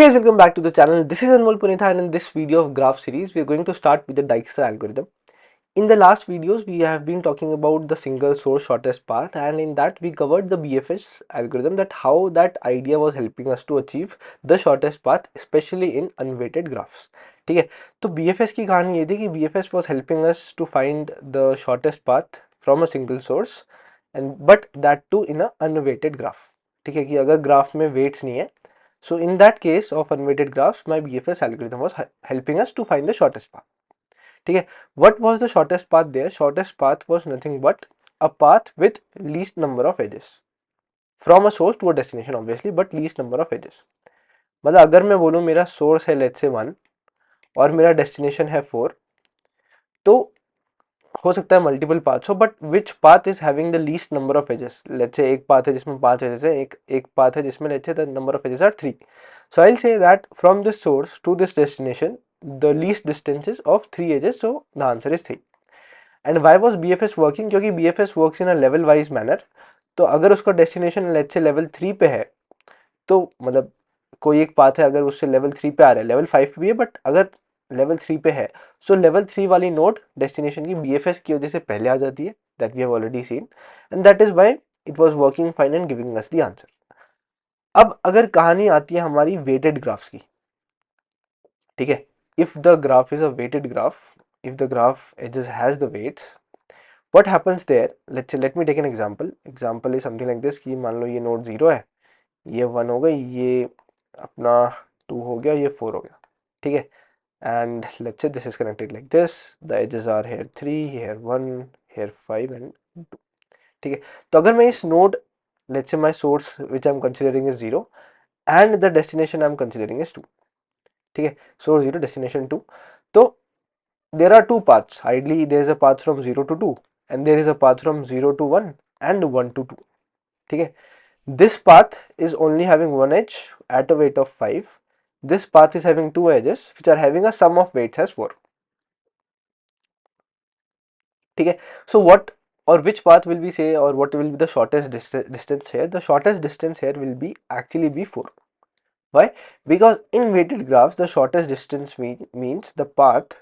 guys, welcome back to the channel. This is Anmol Punitha, and in this video of graph series, we are going to start with the Dijkstra algorithm. In the last videos, we have been talking about the single source shortest path, and in that we covered the BFS algorithm, that how that idea was helping us to achieve the shortest path, especially in unweighted graphs. ठीक है, तो BFS की कहानी ये थी कि BFS was helping us to find the shortest path from a single source, and but that too in a unweighted graph. ठीक है, कि अगर ग्राफ में वेट्स नहीं है, so in that case of unweighted graphs, my BFS algorithm was helping us to find the shortest path. ठीक है, what was the shortest path there? Shortest path was nothing but a path with least number of edges from a source to a destination, obviously, but least number of edges. मतलब अगर मैं बोलूँ मेरा source है let's से 1 और मेरा destination है 4, तो हो सकता है मल्टीपल पाथ्स हो, but which path is having the least number of edges. Let's say एक पाथ है जिसमें 5 एजेस है, एक पाथ है जिसमें let's say the number of edges are 3. So I will say that from this source to this destination the least distance is of 3 edges, so the answer is 3. And why was BFS working? क्योंकि BFS works in a level wise manner. तो अगर उसका destination let's say level 3 पे है, तो मतलब कोई एक पाथ है, अगर उससे लेवल 3 पे आ रहा है, लेवल 5 पे भी है, बट अगर लेवल 3 पे है, सो लेवल 3 वाली नोड डेस्टिनेशन की बीएफएस की वजह से पहले आ जाती है, that we have already seen, and that is why it was working fine and giving us the answer. अब अगर कहानी आती है हमारी वेटेड ग्राफ्स की, ठीक है, if the graph is a weighted graph, if the graph edges has the weights, what happens there? Let me take an example is something like this कि मान लो ये नोड 0 है, ये 1 हो गई, ये अपना 2 हो गया, ये 4 हो गया, ठीक है. And let's say this is connected like this, the edges are here 3, here 1, here 5 and 2. ठीक है, तो अगर मैं इस node, let's say my source which I'm considering is 0 and the destination I'm considering is 2, ठीक है, source 0 destination 2, तो there are two paths. Ideally there is a path from 0 to 2 and there is a path from 0 to 1 and 1 to 2, ठीक है. This path is only having one edge at a weight of 5. This path is having two edges which are having a sum of weights as 4. ठीक है, so what or which path will we say, or what will be the shortest distance here? The shortest distance here will be actually be 4. Why? Because in weighted graphs the shortest distance means the path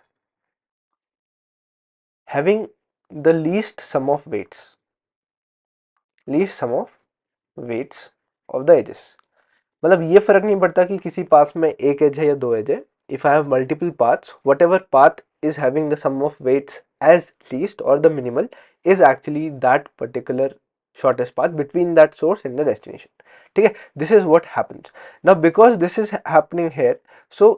having the least sum of weights of the edges. मतलब ये फर्क नहीं पड़ता कि किसी path में एक as है या दो एज है. If I have multiple paths, whatever path is having the sum of weights as least और the minimal is actually that particular shortest path between that source and the destination. ठीक है, this is what happens. Now because this is happening here, so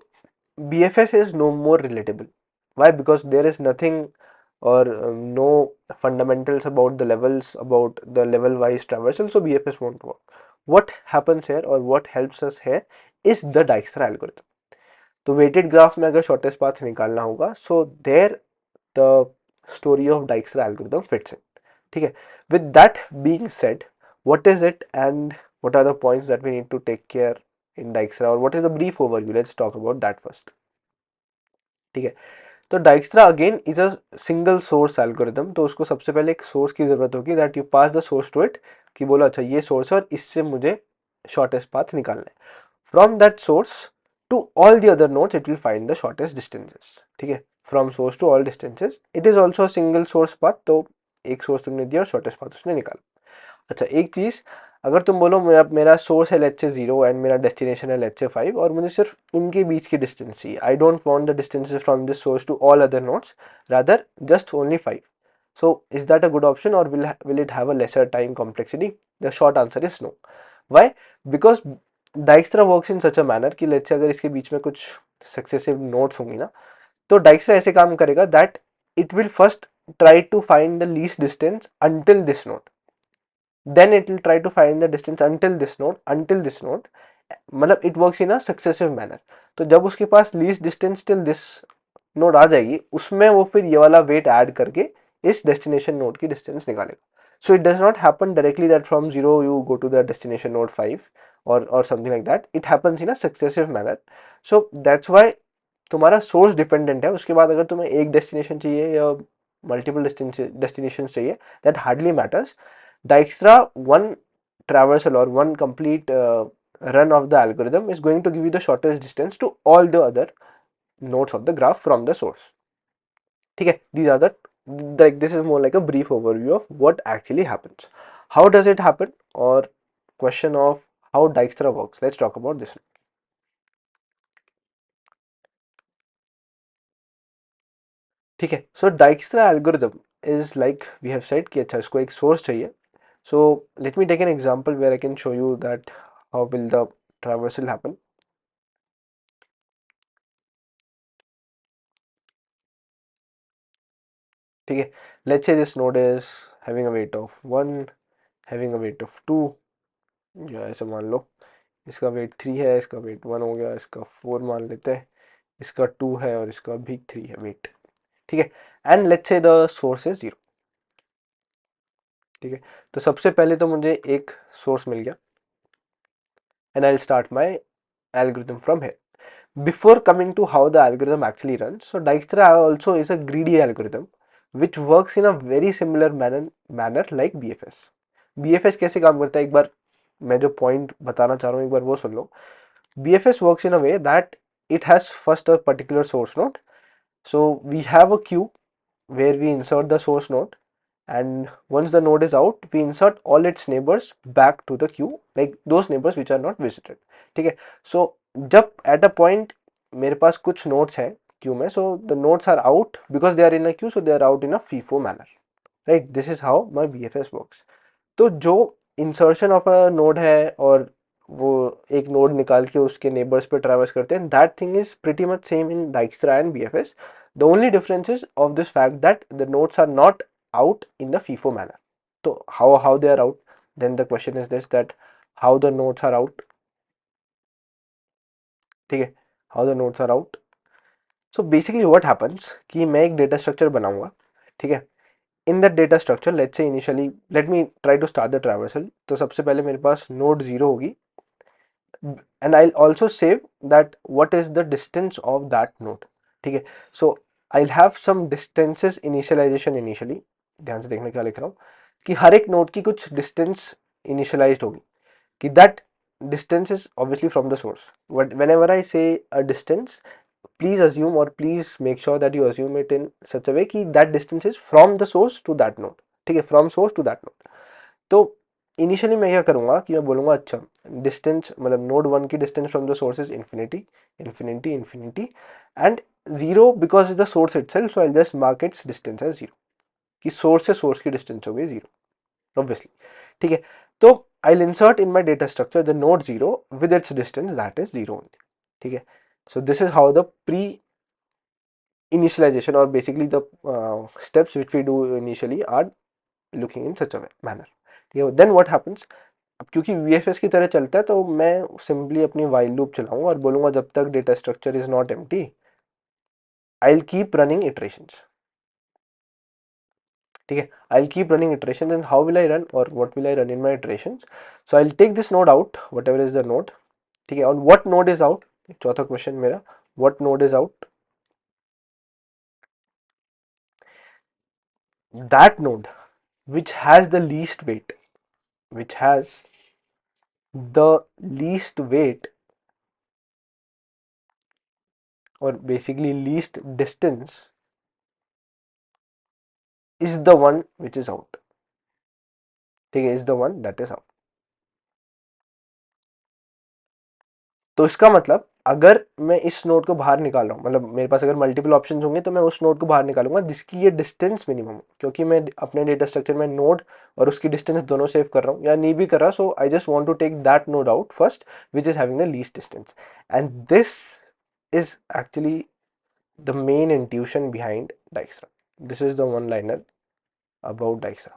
BFS is no more relatable. Why? Because there is nothing or no fundamentals about the levels, about the level wise traversal, so BFS won't work. What happens here or what helps us here is the Dijkstra algorithm. तो weighted graph में अगर shortest path निकालना होगा, so there the story of Dijkstra algorithm fits in. ठीक है, with that being said, what is it and what are the points that we need to take care in Dijkstra, or what is the brief overview? Let's talk about that first. ठीक है, तो Dijkstra again is a single source algorithm. तो उसको सबसे पहले एक source की जरूरत होगी, that you pass the source to it, कि बोलो अच्छा ये सोर्स है और इससे मुझे shortest path निकालना है. From that source to all the other nodes it will find the shortest distances. ठीक है, from source to all distances it is also a single source path. तो एक सोर्स तुमने दिया और shortest path उसने निकाला. अच्छा, एक चीज, अगर तुम बोलो मेरा सोर्स है लेट्स से 0 एंड मेरा डेस्टिनेशन है लेट्स से 5 और मुझे सिर्फ इनके बीच की डिस्टेंस चाहिए, I don't want the distances from this source to all other nodes, rather just only 5. So is that a good option, or will it have a lesser time complexity? The short answer is no. Why? Because Dijkstra works in such a manner कि let's say अगर इसके बीच में कुछ successive nodes होंगी ना, तो Dijkstra ऐसे काम करेगा that it will first try to find the least distance until this node, then it will try to find the distance until this node, मतलब it works in a successive manner. तो जब उसके पास least distance till this node आ जाएगी, उसमें वो फिर ये वाला weight add करके इस destination node की distance निकालेगा. So it does not happen directly that from 0 you go to the destination node 5 or something like that. It happens in a successive manner. So that's why तुम्हारा source dependent है. उसके बाद अगर तुम्हें एक destination चाहिए या multiple destinations चाहिए, that hardly matters. Dijkstra one traversal or one complete run of the algorithm is going to give you the shortest distance to all the other nodes of the graph from the source. Okay, these are the, like, this is more like a brief overview of what actually happens. How does it happen, or question of how Dijkstra works. Let's talk about this. ठीक है, so Dijkstra algorithm is like we have said कि अच्छा इसको एक source चाहिए. So let me take an example where I can show you that how will the traversal happen. ठीक है, let's say this node is having a weight of 1, having a weight of 2, या ऐसे मान लो इसका weight 3 है, इसका weight 1 हो गया, इसका 4 मान लेते हैं, इसका 2 है और इसका भी 3 है weight. ठीक है, and let's say the source is 0. ठीक है, तो सबसे पहले तो मुझे एक source मिल गया and I'll start my algorithm from here. Before coming to how the algorithm actually runs, so Dijkstra also is a greedy algorithm which works in a very similar manner like BFS. BFS कैसे काम करता है, एक बार मैं जो point बताना चाह रहा हूँ एक बार वो सुन लो. BFS works in a way that it has first a particular source node. So we have a queue where we insert the source node, and once the node is out we insert all its neighbors back to the queue, like those neighbors which are not visited. ठीक है, so जब at a point मेरे पास कुछ nodes हैं queue में, so the nodes are out because they are in a queue, so they are out in a FIFO manner, right? This is how my BFS works. तो जो insertion of a node है और वो एक node निकाल के उसके neighbours पे ट्रैवर्स करते हैं, that thing is pretty much same in Dijkstra and BFS. The only difference is of this fact that the nodes are not out in the FIFO manner. So how they are out? Then the question is this, that how the nodes are out. ठीक है, how the nodes are out. So basically what happens कि मैं एक data structure बनाऊंगा. ठीक है, in that data structure let's say initially let me try to start the traversal. तो सबसे पहले मेरे पास नोड 0 होगी and I'll also save that what is the distance of that node. ठीक है, so I'll have some distances initialization initially. ध्यान से देखने क्या लिख रहा हूँ कि हर एक नोड की कुछ डिस्टेंस इनिशियलाइज्ड होगी कि that distance is obviously from the source. Whenever I say a distance, please assume or please make sure that you assume it in such a way कि that distance is from the source to that node. ठीक है, from source to that node. तो initially मैं क्या करूंगा कि मैं बोलूंगा अच्छा डिस्टेंस मतलब नोड 1 की distance from the source is infinity infinity infinity and 0 because is the source itself, so I just mark its distance as 0 कि सोर्स से सोर्स की डिस्टेंस हो गई 0 ऑब्वियसली. ठीक है, तो I will insert in my data structure the node 0 with its distance that is 0 only. ठीक है, so this is how the pre initialization or basically the steps which we do initially are looking in such a manner. ठीक है, then what happens, अब क्योंकि VFS की तरह चलता है तो मैं सिंपली अपनी वाइल लूप चलाऊंगा और बोलूंगा जब तक data structure is not empty I will keep running iterations. ठीक है, I will keep running iterations and how will I run और what will I run in my iterations. So I will take this node out whatever is the node. ठीक है, और what node is out, चौथा question मेरा, what node is out. That node which has the least weight, which has the least weight or basically least distance is the one which is out. ठीक है, is the one that is out. तो इसका मतलब अगर मैं इस node को बाहर निकाल रहा हूँ, मतलब मेरे पास अगर मल्टीपल ऑप्शंस होंगे तो मैं उस नोड को बाहर निकालूंगा जिसकी ये डिस्टेंस मिनिमम, क्योंकि मैं अपने डेटा स्ट्रक्चर में नोड और उसकी डिस्टेंस दोनों सेव कर रहा हूँ या नहीं भी कर रहा. So I just want to take that node out first which is having the least distance, and this is actually the main intuition behind Dijkstra. This is the one liner about Dijkstra.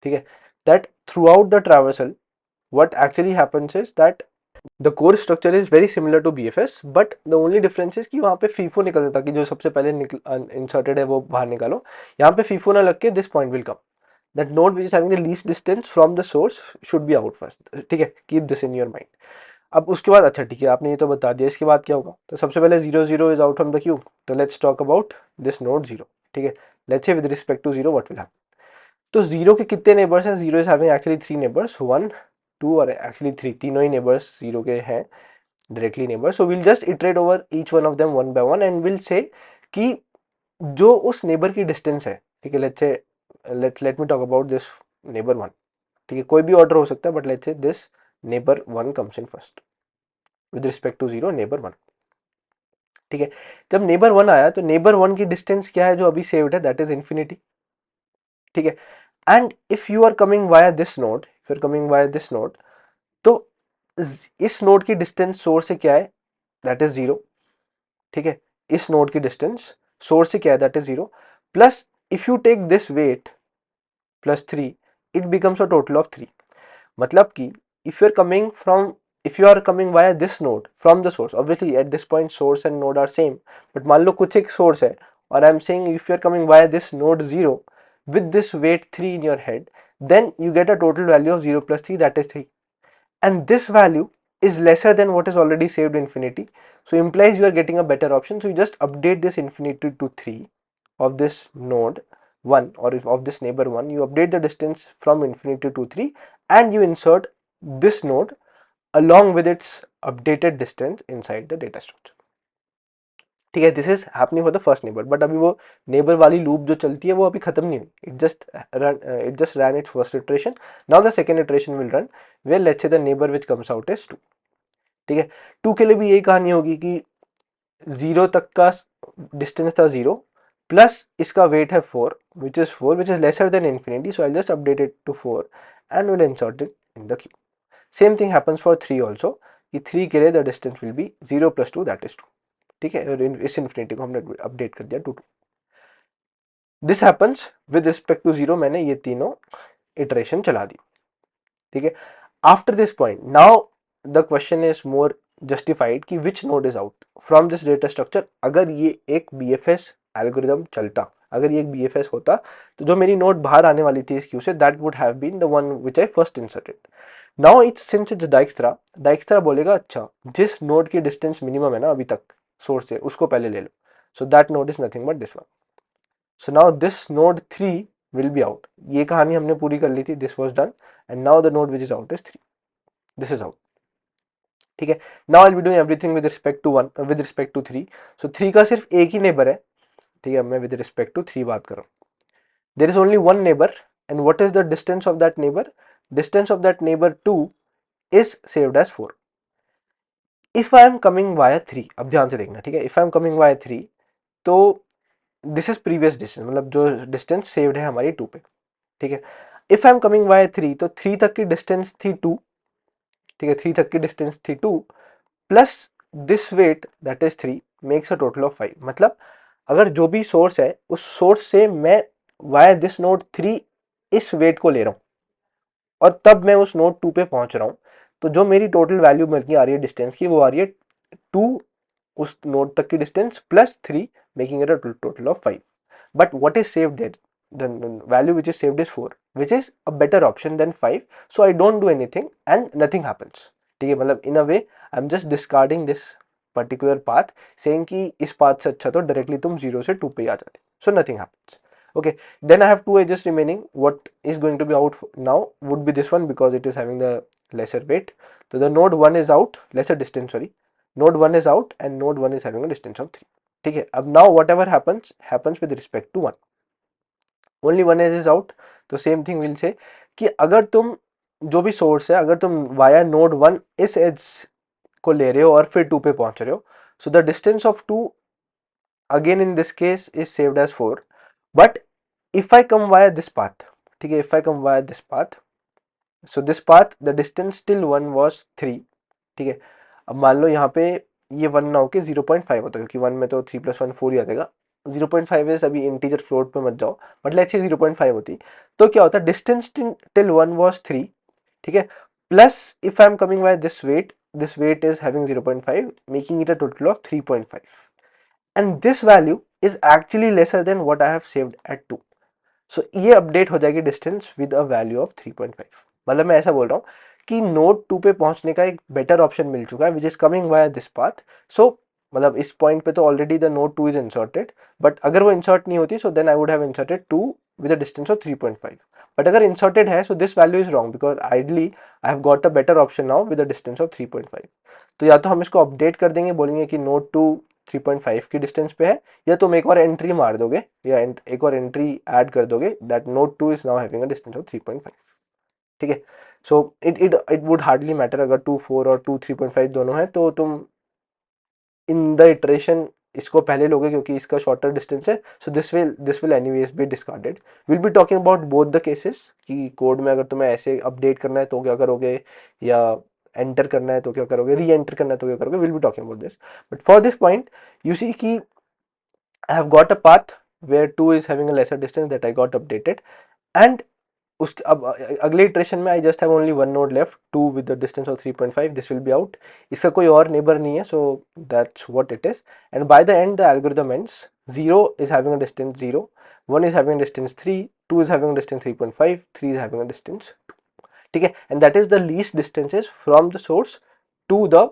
ठीक है, that throughout the traversal what actually happens is that the core structure is very similar to BFS, but the only difference is कि वहाँ पे FIFO निकल जाता कि जो सबसे पहले inserted है वो बाहर निकालो. यहाँ पे FIFO ना लग के this point will come. That node which is having the least distance from the source should be out first. ठीक है, keep this in your mind. अब उसके बाद अच्छा ठीक है आपने ये तो बता दिया, इसके बाद क्या होगा. तो सबसे पहले 0 0 is out from the queue. तो let's talk about this node 0. ठीक है, let's say with respect to 0 what will happen. तो 0 के कितने नेबर्स हैं, 0 इज हैविंग एक्चुअली 3 नेबर्स, 1 2 और एक्चुअली 3, तीनों ही नेबर्स 0 के हैं, directly neighbour. So will just iterate over each one of them one by one and will say कि जो उस नेबर की डिस्टेंस है, ठीक है, let's say let me talk about this neighbour one. ठीक है, कोई भी ऑर्डर हो सकता है, but let's say this neighbour one comes in first with respect to 0 neighbour one. ठीक है, जब नेबर वन आया तो नेबर वन की डिस्टेंस क्या है जो अभी सेव्ड है, दैट इज इंफिनिटी. ठीक है, and if you are coming via this node, if you are coming via this node, तो इस नोड की डिस्टेंस सोर्स से क्या है, दैट इज 0. ठीक है, इस नोड की डिस्टेंस सोर्स से क्या है, that is 0. Plus if you take this weight plus 3, it becomes a total of 3. मतलब कि if you are coming from, if you are coming via this node from the source, obviously at this point source and node are same, but मान लो कुछ एक source है और I am saying if you are coming via this node 0 with this weight 3 in your head, then you get a total value of 0 plus 3, that is 3, and this value is lesser than what is already saved infinity, so implies you are getting a better option. So you just update this infinity to 3 of this node 1, or if of this neighbor 1, you update the distance from infinity to 3 and you insert this node along with its updated distance inside the data structure. ठीक है, this is happening for the first neighbour, but अभी वो neighbour वाली loop जो चलती है वो अभी खत्म नहीं हुई, it just run its first iteration. Now the second iteration will run where let's say the neighbour which comes out is 2. ठीक है, 2 के लिए भी यही कहानी होगी कि 0 तक का डिस्टेंस था 0 प्लस इसका वेट है 4 which is lesser than infinity, so I just update it to 4 and will insert it in the queue. Same thing happens for 3 also, कि 3 के लिए the distance will be 0 plus 2, that is 2. ठीक है, और इस infinity को हमने update कर दिया to 2. This happens with respect to 0, मैंने ये तीनों इटरेशन चला दी. ठीक है, after this point now the question is more justified कि which node is out from this data structure. अगर ये एक बीएफएस एल्गोरिदम चलता, अगर ये एक बीएफएस होता, तो जो मेरी नोड बाहर आने वाली थी इस क्यू से, that would have been the one which I first inserted. Now it's since it's Dijkstra बोलेगा अच्छा जिस नोड की डिस्टेंस मिनिमम है ना अभी तक सोर्स से, उसको पहले ले लो. So that node is nothing but this one. So now this node 3 will be out. ये कहानी हमने पूरी कर ली थी, this was done, and now the node which is out is 3. This is out. ठीक है, now I will be doing everything with respect to 1 with respect to 3. So 3 का सिर्फ एक ही नेबर है. ठीक है, मैं विद रिस्पेक्ट टू 3 बात कर रहा हूँ. There is only one neighbour, and what is the distance of that neighbour? Distance of that neighbour 2 is saved as 4. if I am coming via 3, अब ध्यान से देखना. ठीक है, if I am coming via 3, तो this is previous distance, मतलब जो distance saved है हमारी 2 पे. ठीक है, if I am coming via 3, तो 3 तक की distance थी 2. ठीक है, 3 तक की distance थी 2 plus this weight that is 3 makes a total of 5. मतलब अगर जो भी सोर्स है उस सोर्स से मैं via this node 3 इस वेट को ले रहा हूं और तब मैं उस नोड 2 पे पहुंच रहा हूं, तो जो मेरी टोटल वैल्यू मिल आ रही है डिस्टेंस की, वो आ रही है 2 उस नोड तक की distance plus 3 making it a total of 5. But what is saved there, the value which is saved is 4 which is a better option than 5. So I don't do anything and nothing happens. ठीक है, मतलब in a way I am just discarding this particular path, saying कि इस path से अच्छा तो directly तुम 0 से 2 पे ही आ जाते. So nothing happens. Okay, then I have 2 edges remaining. What is going to be out now would be this one because it is having the lesser weight. So the node 1 is out, lesser distance, sorry. Node 1 is out and node 1 is having a distance of 3. ठीक है, अब now whatever happens with respect to 1. Only one edge is out. तो same thing will say कि अगर तुम जो भी source है, अगर तुम via node 1 इस edge को ले रहे हो और फिर 2 पे पहुंच रहे हो, so the distance of 2 again in this case is saved as 4. But if I come via this path, ठीक है, if I come via this path, so this path the distance till 1 was 3. ठीक है, अब मान लो यहाँ पे ये 1 ना होके 0.5 होता, क्योंकि 1 में तो 3 + 1 4 ही आ जाएगा. 0.5 इज अभी इंटीजर फ्लोट पे मत जाओ, बट लेट्स से 0.5 होती, तो क्या होता, डिस्टेंस टिल 1 was 3. ठीक है, plus if I am coming by this weight is having 0.5 making it a total of 3.5, and this value is actually lesser than what I have saved at 2. So ये update हो जाएगी distance with a value of 3.5. मतलब मैं ऐसा बोल रहा हूँ कि नोड 2 पे पहुंचने का एक बेटर ऑप्शन मिल चुका है which is coming via this path. So मतलब इस पॉइंट पे तो already the node 2 is inserted, but अगर वो इंसर्ट नहीं होती so then I would have inserted 2 with a distance of 3.5. But अगर इंसर्टेड है so this value is wrong because ideally I have got a better option now with a distance of 3.5. तो या तो हम इसको update कर देंगे, बोलेंगे कि नोड 2 3.5 की डिस्टेंस पे है, या तुम एक और एंट्री मार दोगे या एक और एंट्री ऐड कर दोगे that node 2 is now having a distance of 3.5. ठीक है. So it would hardly matter अगर 2 4 और 2 3.5 दोनों है, तो तुम इन द इटरेशन इसको पहले लोगे क्योंकि इसका शॉर्टर डिस्टेंस है. So this will anyways be discarded. Will be talking about both the cases कि कोड में अगर तुम्हें ऐसे अपडेट करना है तो क्या करोगे, या एंटर करना है तो क्या करोगे, री एंटर करना है तो क्या करोगे. Will be talking about this. But for this point you see कि I have got a path where 2 is having a lesser distance that I got updated, and उसके अब अगले इटरेशन में I just have only one node left, 2 with the distance of 3.5. This will be out. इसका कोई और neighbour नहीं है, so that's what it is. And by the end the algorithm ends. 0 is having a distance 0, 1 is having a distance 3, 2 is having a distance 3.5, 3 is having a distance 2. ठीक है. And that is the least distances from the source to the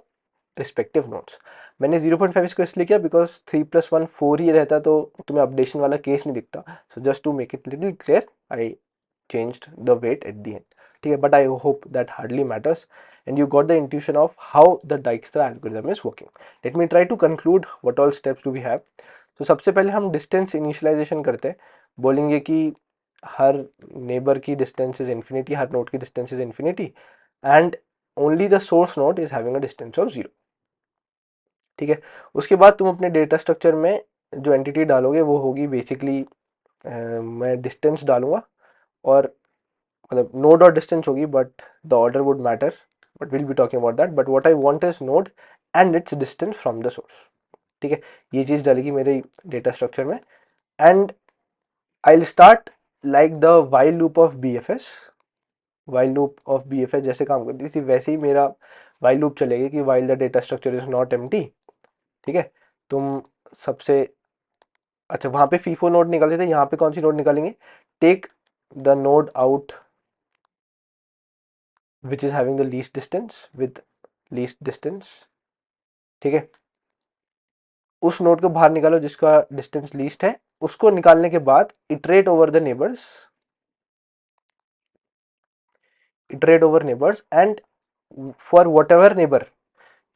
respective nodes. मैंने 0.5 इसको इसलिए किया because 3+1 4 ही रहता तो तुम्हें updation वाला केस नहीं दिखता. So just to make it little clear I changed the weight at the end. ठीक है. But I hope that hardly matters and you got the intuition of how the Dijkstra algorithm is working. Let me try to conclude what all steps do we have. तो सबसे पहले हम distance initialisation करते हैं. बोलेंगे कि हर neighbour की डिस्टेंस इज इन्फिनिटी, हर नोड की distance is infinity, and only the source node is having a distance of 0. ठीक है. उसके बाद तुम अपने डेटा स्ट्रक्चर में जो एंटिटी डालोगे वो होगी बेसिकली, मैं डिस्टेंस डालूंगा और मतलब नोड और डिस्टेंस होगी, but the order would matter, but will be talking about that. But what I want is node and it's distance from the source. ठीक है. ये चीज डालेगी मेरे डेटा स्ट्रक्चर में. And I will start like the while loop of BFS. While loop of BFS जैसे काम करती थी वैसे ही मेरा वाइल लूप चलेगी कि while the data structure is not empty. ठीक है. तुम सबसे अच्छा वहां पे फीफो नोड निकालते थे, यहाँ पे कौन सी नोड निकालेंगे, take the node out which is having the least distance with least distance. ठीक है. उस नोड को बाहर निकालो जिसका डिस्टेंस लीस्ट है. उसको निकालने के बाद iterate over the neighbours, iterate over neighbours, and for whatever neighbour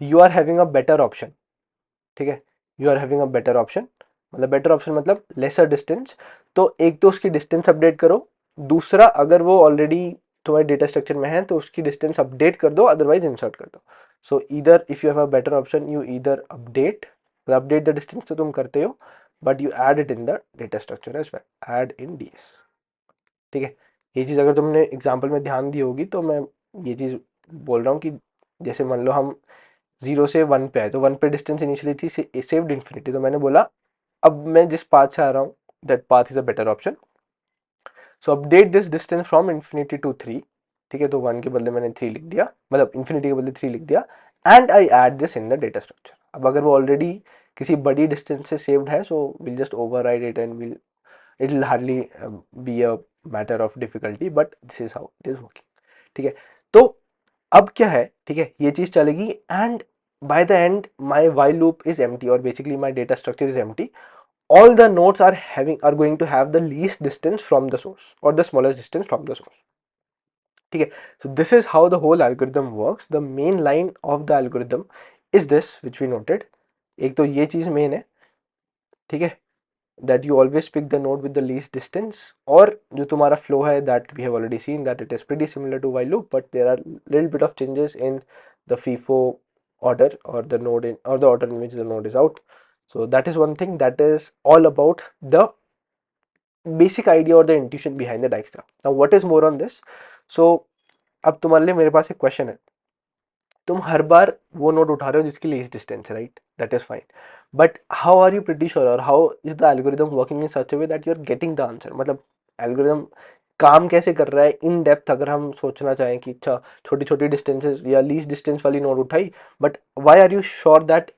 you are having a better option. ठीक है. You are having a better option मतलब बेटर ऑप्शन मतलब लेसर डिस्टेंस. तो एक तो उसकी डिस्टेंस अपडेट करो, दूसरा अगर वो ऑलरेडी तुम्हारे डेटा स्ट्रक्चर में है तो उसकी डिस्टेंस अपडेट कर दो, अदरवाइज इंसर्ट कर दो. So either if you have a better option you either update the distance तो तुम करते हो, but you add it in the data structure as well, add in DS. ठीक है. ये चीज़ अगर तुमने एग्जाम्पल में ध्यान दी होगी तो मैं ये चीज़ बोल रहा हूँ कि जैसे मान लो हम 0 से 1 पे आए तो 1 पे डिस्टेंस इनिशियली थी सेव्ड इन्फिनिटी, तो मैंने बोला अब मैं जिस पाथ से आ रहा हूँ that path is a better option. So update this distance from infinity to 3. ठीक है. तो 1 के बदले मैंने 3 लिख दिया, मतलब इन्फिनिटी के बदले 3 लिख दिया, and I add this in the data structure. अब अगर वो ऑलरेडी किसी बड़ी डिस्टेंस से सेव्ड है so will just override it and will it will hardly be a matter of difficulty, but this is how it is working. ठीक है. तो अब क्या है, ठीक है, ये चीज चलेगी and by the end my while loop is empty or basically my data structure is empty. All the nodes are going to have the least distance from the source or the smallest distance from the source. ठीक है. So this is how the whole algorithm works. The main line of the algorithm is this which we noted. एक तो ये चीज main है. ठीक है. That you always pick the node with the least distance, और जो तुम्हारा flow है that we have already seen that it is pretty similar to while loop, but there are little bit of changes in the FIFO order or the node in or the order in which the node is out. So that is one thing, that is all about the basic idea or the intuition behind the Dijkstra. Now what is more on this? So अब तुम्हारे लिए मेरे पास एक question है. तुम हर बार वो note उठा रहे हो जिसकी लीस्ट डिस्टेंस है, right, that is fine, but how are you pretty sure और how is the algorithm working in such a way that you are getting the answer. मतलब एल्गोरिदम काम कैसे कर रहा है इन डेप्थ अगर हम सोचना चाहें कि अच्छा छोटी छोटी डिस्टेंसेस या लीस्ट डिस्टेंस वाली नोट उठाई, but why are you sure that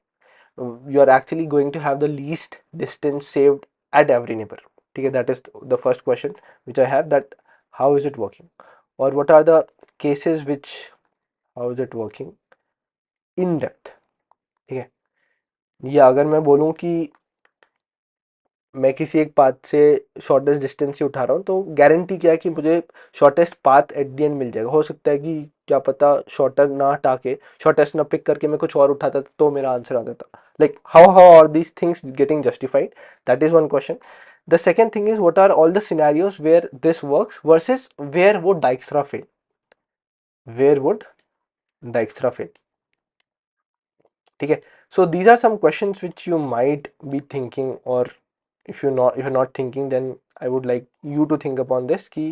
you are actually going to have the least distance saved at every neighbour. ठीक है. That is the first question which I have, that how is it working और what are the cases which how is it working in depth. ठीक है. या अगर मैं बोलूँ कि मैं किसी एक पाथ से शॉर्टेस्ट डिस्टेंस से उठा रहा हूँ, तो गारंटी क्या है कि मुझे shortest path at the end मिल जाएगा। हो सकता है कि क्या पता शॉर्टर ना हटा के, शॉर्टेस्ट ना पिक करके मैं कुछ और उठाता तो मेरा आंसर आ जाता। Like how are these things getting justified, that is one question. The second thing is what are all the scenarios where this works versus where would Dijkstra fail, where would Dijkstra fail. ठीक है, so these are some questions which you might be thinking, और if you're not thinking, then I would like you to think upon this कि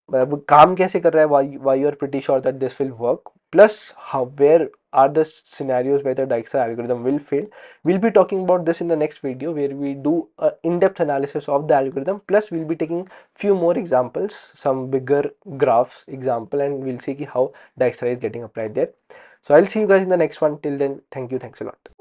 वो काम कैसे कर रहा है, why you are pretty sure that this will work, plus how where are the scenarios where the Dijkstra algorithm will fail. We'll be talking about this in the next video where we do a in-depth analysis of the algorithm, plus we'll be taking few more examples, some bigger graphs example, and we'll see how Dijkstra is getting applied there. So I'll see you guys in the next one. Till then, thank you, thanks a lot.